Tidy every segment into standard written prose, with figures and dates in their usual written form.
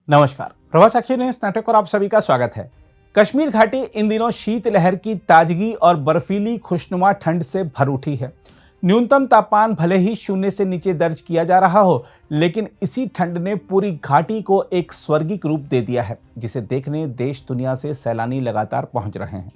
नमस्कार, प्रभात साक्षी न्यूज नाटक और आप सभी का स्वागत है। कश्मीर घाटी इन दिनों शीतलहर की ताजगी और बर्फीली खुशनुमा ठंड से भर उठी है। न्यूनतम तापमान भले ही शून्य से नीचे दर्ज किया जा रहा हो, लेकिन इसी ठंड ने पूरी घाटी को एक स्वर्गिक रूप दे दिया है, जिसे देखने देश दुनिया से सैलानी लगातार पहुंच रहे हैं।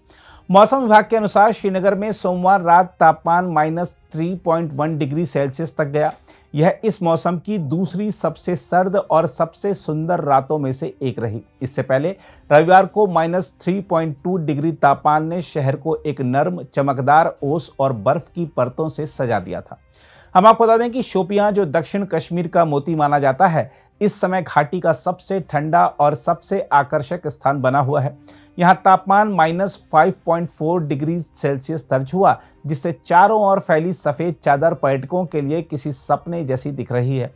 मौसम विभाग के अनुसार श्रीनगर में सोमवार रात तापमान -3.1 डिग्री सेल्सियस तक गया। यह इस मौसम की दूसरी सबसे सर्द और सबसे सुंदर रातों में से एक रही। इससे पहले रविवार को -3.2 डिग्री तापमान ने शहर को एक नर्म, चमकदार ओस और बर्फ की परतों से सजा दिया था। हम आपको बता दें कि शोपियां, जो दक्षिण कश्मीर का मोती माना जाता है, इस समय घाटी का सबसे ठंडा और सबसे आकर्षक स्थान बना हुआ है। यहाँ तापमान -5.4 डिग्री सेल्सियस दर्ज हुआ, जिससे चारों ओर फैली सफेद चादर पर्यटकों के लिए किसी सपने जैसी दिख रही है।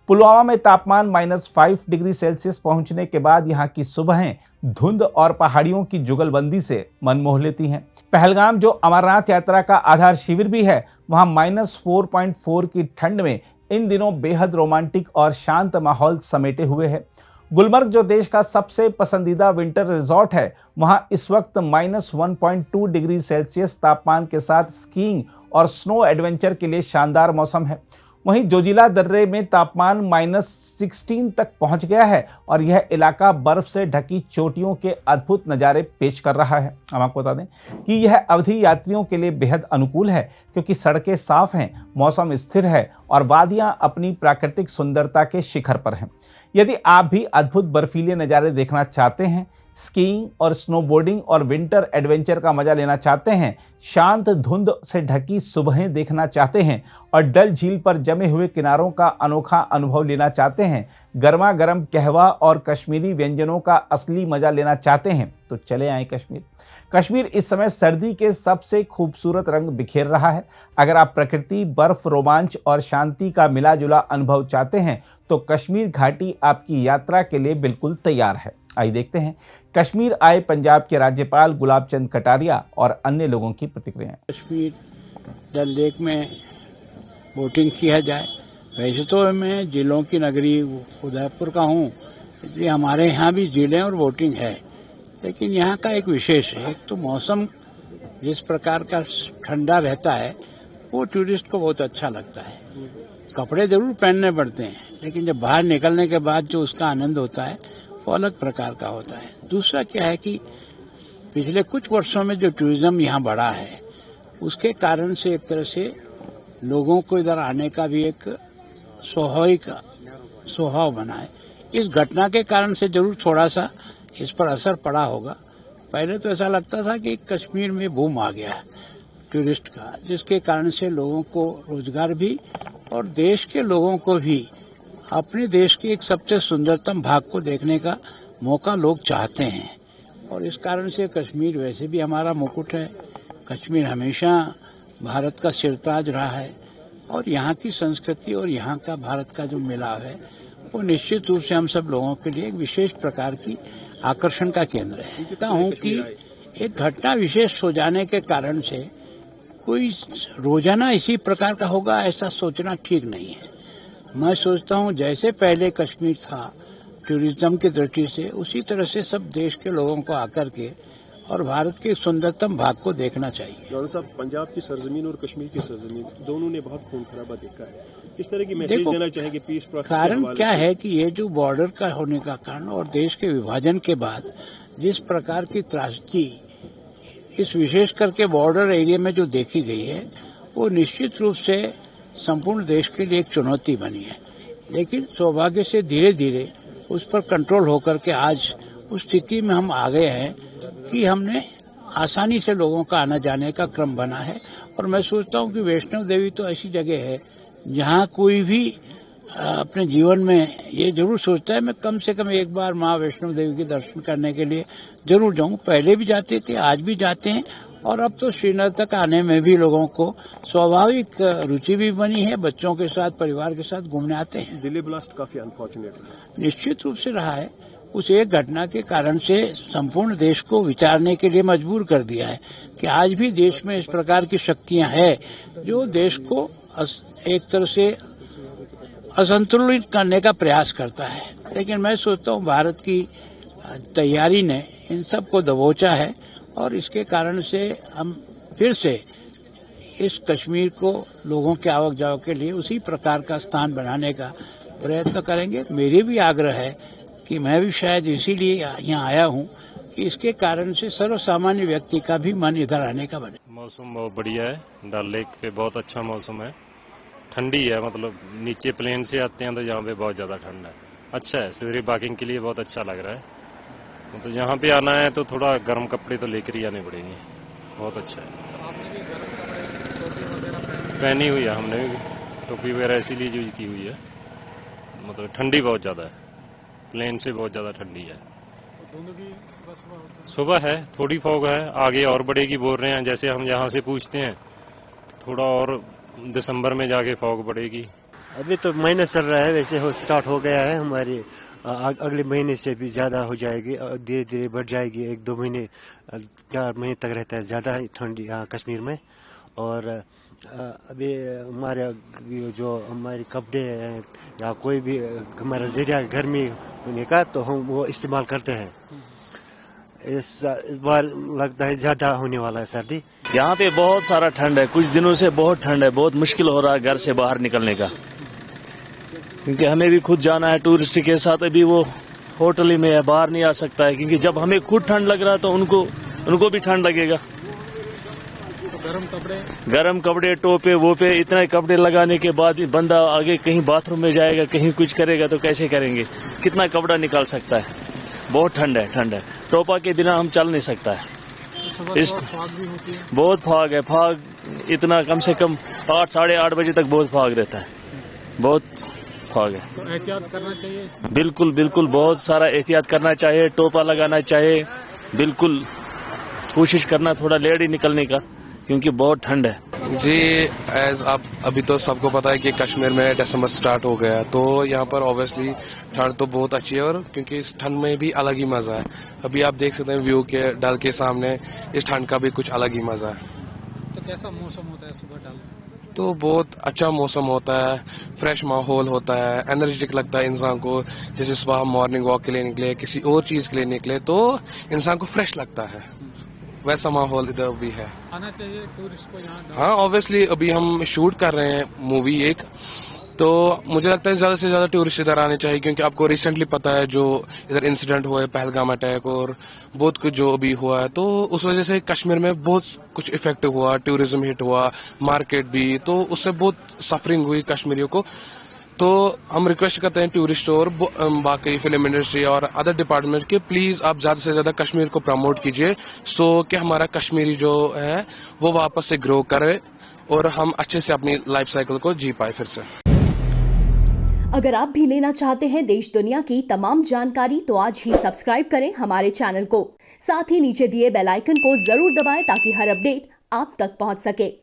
पुलवामा में तापमान -5 डिग्री सेल्सियस पहुंचने के बाद यहाँ की सुबहें धुंध और पहाड़ियों की जुगलबंदी से मन मोह लेती हैं। पहलगाम, जो अमरनाथ यात्रा का आधार शिविर भी है, वहाँ -4.4 की ठंड में इन दिनों बेहद रोमांटिक और शांत माहौल समेटे हुए है। गुलमर्ग, जो देश का सबसे पसंदीदा विंटर रिजॉर्ट है, वहां इस वक्त -1.2 डिग्री सेल्सियस तापमान के साथ स्कीइंग और स्नो एडवेंचर के लिए शानदार मौसम है। वहीं जोजिला दर्रे में तापमान -16 तक पहुंच गया है और यह इलाका बर्फ से ढकी चोटियों के अद्भुत नज़ारे पेश कर रहा है। हम आपको बता दें कि यह अवधि यात्रियों के लिए बेहद अनुकूल है, क्योंकि सड़कें साफ हैं, मौसम स्थिर है और वादियां अपनी प्राकृतिक सुंदरता के शिखर पर हैं। यदि आप भी अद्भुत बर्फीले नज़ारे देखना चाहते हैं, स्कीइंग और स्नोबोर्डिंग और विंटर एडवेंचर का मजा लेना चाहते हैं, शांत धुंध से ढकी सुबहें देखना चाहते हैं और डल झील पर जमे हुए किनारों का अनोखा अनुभव लेना चाहते हैं, गर्मा गर्म कहवा और कश्मीरी व्यंजनों का असली मजा लेना चाहते हैं, तो चले आएं कश्मीर। कश्मीर इस समय सर्दी के सबसे खूबसूरत रंग बिखेर रहा है। अगर आप प्रकृति, बर्फ, रोमांच और शांति का मिला जुला अनुभव चाहते हैं, तो कश्मीर घाटी आपकी यात्रा के लिए बिल्कुल तैयार है। आइए देखते हैं कश्मीर आए पंजाब के राज्यपाल गुलाब चंद कटारिया और अन्य लोगों की प्रतिक्रियाएं। कश्मीर डल लेक में बोटिंग किया जाए। वैसे तो मैं जिलों की नगरी उदयपुर का हूँ, इसलिए हमारे यहाँ भी जिले और बोटिंग है, लेकिन यहाँ का एक विशेष है। एक तो मौसम जिस प्रकार का ठंडा रहता है, वो टूरिस्ट को बहुत अच्छा लगता है। कपड़े जरूर पहनने पड़ते हैं, लेकिन जब बाहर निकलने के बाद जो उसका आनंद होता है, वो अलग प्रकार का होता है। दूसरा क्या है कि पिछले कुछ वर्षों में जो टूरिज्म यहाँ बढ़ा है, उसके कारण से एक तरह से लोगों को इधर आने का भी एक स्वभाव बना है। इस घटना के कारण से जरूर थोड़ा सा इस पर असर पड़ा होगा। पहले तो ऐसा लगता था कि कश्मीर में बूम आ गया टूरिस्ट का, जिसके कारण से लोगों को रोजगार भी और देश के लोगों को भी अपने देश के एक सबसे सुंदरतम भाग को देखने का मौका लोग चाहते हैं। और इस कारण से कश्मीर वैसे भी हमारा मुकुट है। कश्मीर हमेशा भारत का सिरताज रहा है और यहाँ की संस्कृति और यहाँ का भारत का जो मिलाव है, वो निश्चित रूप से हम सब लोगों के लिए एक विशेष प्रकार की आकर्षण का केंद्र है। कहता हूँ कि एक घटना विशेष हो जाने के कारण से कोई रोजाना इसी प्रकार का होगा, ऐसा सोचना ठीक नहीं है। मैं सोचता हूँ जैसे पहले कश्मीर था टूरिज्म की दृष्टि से, उसी तरह से सब देश के लोगों को आकर के और भारत के सुंदरतम भाग को देखना चाहिए। जॉन साहब, पंजाब की सरजमीन और कश्मीर की सरजमीन दोनों ने बहुत खून खराबा देखा है। इस तरह की मैसेज देना चाहेंगे पीस प्रोसेस के कारण क्या है कि ये जो बॉर्डर का होने का कारण और देश के विभाजन के बाद जिस प्रकार की त्रासदी इस विशेष करके बॉर्डर एरिया में जो देखी गई है, वो निश्चित रूप से संपूर्ण देश के लिए एक चुनौती बनी है। लेकिन सौभाग्य से धीरे धीरे उस पर कंट्रोल होकर के आज उस स्थिति में हम आ गए हैं कि हमने आसानी से लोगों का आना जाने का क्रम बना है। और मैं सोचता हूँ कि वैष्णो देवी तो ऐसी जगह है जहाँ कोई भी अपने जीवन में ये जरूर सोचता है मैं कम से कम एक बार माँ वैष्णो देवी के दर्शन करने के लिए जरूर जाऊँ। पहले भी जाते थे, आज भी जाते हैं, और अब तो श्रीनगर तक आने में भी लोगों को स्वाभाविक रुचि भी बनी है। बच्चों के साथ, परिवार के साथ घूमने आते हैं। दिल्ली ब्लास्ट काफी अनफॉर्चुनेट निश्चित रूप से रहा है। उस एक घटना के कारण से संपूर्ण देश को विचारने के लिए मजबूर कर दिया है कि आज भी देश में इस प्रकार की शक्तियां हैं जो देश को एक तरह से असंतुलित करने का प्रयास करता है। लेकिन मैं सोचता हूँ भारत की तैयारी ने इन सबको दबोचा है और इसके कारण से हम फिर से इस कश्मीर को लोगों के आवक जावक के लिए उसी प्रकार का स्थान बनाने का प्रयत्न करेंगे। मेरे भी आग्रह है कि मैं भी शायद इसीलिए यहाँ आया हूँ कि इसके कारण से सर्वसामान्य व्यक्ति का भी मन इधर आने का बने। मौसम बहुत बढ़िया है, डल लेक पे बहुत अच्छा मौसम है, ठंडी है, मतलब नीचे प्लेन से आते हैं तो यहाँ पे बहुत ज़्यादा ठंड है। अच्छा है, सवेरे वॉकिंग के लिए बहुत अच्छा लग रहा है। मतलब यहाँ पे आना है तो थोड़ा गर्म कपड़े तो लेकर ही आने पड़ेंगे, बहुत अच्छा है। पहनी हुई है हमने भी, टोपी वगैरह इसीलिए यूज की हुई है। मतलब ठंडी बहुत ज़्यादा है, प्लेन से बहुत ज़्यादा ठंडी है। सुबह है, थोड़ी फॉग है, आगे और बढ़ेगी बोल रहे हैं। जैसे हम यहाँ से पूछते हैं थोड़ा और दिसंबर में जाके फॉग बढ़ेगी। अभी तो महीना चल रहा है, वैसे स्टार्ट हो गया है। हमारी अगले महीने से भी ज़्यादा हो जाएगी, धीरे धीरे बढ़ जाएगी। 1-2 महीने 4 महीने तक रहता है ज़्यादा ठंडी यहाँ कश्मीर में। और अभी हमारे जो हमारे कपड़े हैं या कोई भी हमारा जरिया गर्मी होने का तो हम वो इस्तेमाल करते हैं। इस बार लगता है ज़्यादा होने वाला है सर्दी। यहाँ पे बहुत सारा ठंड है, कुछ दिनों से बहुत ठंड है, बहुत मुश्किल हो रहा है घर से बाहर निकलने का, क्योंकि हमें भी खुद जाना है टूरिस्ट के साथ। अभी वो होटल ही में है, बाहर नहीं आ सकता है, क्योंकि जब हमें खुद ठंड लग रहा है तो उनको भी ठंड लगेगा। गरम कपड़े टोपे वो पे इतने कपड़े लगाने के बाद ही बंदा आगे कहीं बाथरूम में जाएगा, कहीं कुछ करेगा तो कैसे करेंगे, कितना कपड़ा निकाल सकता है। बहुत ठंड है, टोपा के बिना हम चल नहीं सकता है। इस बहुत फाग है, फाग इतना कम से कम 8 साढ़े 8 बजे तक बहुत फाग रहता है, बहुत फाग है। तो एहतियात करना चाहिए, बिल्कुल बहुत सारा एहतियात करना चाहिए, टोपा लगाना चाहिए, बिल्कुल कोशिश करना थोड़ा लेट ही निकलने का, क्योंकि बहुत ठंड है। जी, एज आप अभी तो सबको पता है कि कश्मीर में दिसंबर स्टार्ट हो गया, तो यहाँ पर ऑब्वियसली ठंड तो बहुत अच्छी है, और क्योंकि इस ठंड में भी अलग ही मजा है। अभी आप देख सकते हैं व्यू के डल के सामने, इस ठंड का भी कुछ अलग ही मजा है। तो कैसा मौसम होता है सुबह डल? तो बहुत अच्छा मौसम होता है, फ्रेश माहौल होता है, एनर्जेटिक लगता है इंसान को। जैसे सुबह हम मॉर्निंग वॉक के लिए निकले, किसी और चीज के लिए निकले, तो इंसान को फ्रेश लगता है। वैसा माहौल इधर भी है, आना चाहिए टूरिस्ट को यहाँ। हाँ, ऑब्वियसली अभी हम शूट कर रहे हैं मूवी एक, तो मुझे लगता है ज्यादा से ज्यादा टूरिस्ट इधर आने चाहिए, क्योंकि आपको रिसेंटली पता है जो इधर इंसिडेंट हुआ है, पहलगाम अटैक और बहुत कुछ जो अभी हुआ है, तो उस वजह से कश्मीर में बहुत कुछ इफेक्ट हुआ, टूरिज्म हिट हुआ, मार्केट भी, तो उससे बहुत सफरिंग हुई कश्मीरियों को। तो हम रिक्वेस्ट करते हैं टूरिस्ट और बाकी फिल्म इंडस्ट्री और अदर डिपार्टमेंट के, प्लीज आप ज्यादा से ज्यादा कश्मीर को प्रमोट कीजिए, सो कि हमारा कश्मीरी जो है वो वापस से ग्रो करे और हम अच्छे से अपनी लाइफ साइकिल को जी पाए फिर से। अगर आप भी लेना चाहते हैं देश दुनिया की तमाम जानकारी तो आज ही सब्सक्राइब करें हमारे चैनल को। साथ ही नीचे दिए बेल आइकन को जरूर दबाएं ताकि हर अपडेट आप तक पहुंच सके।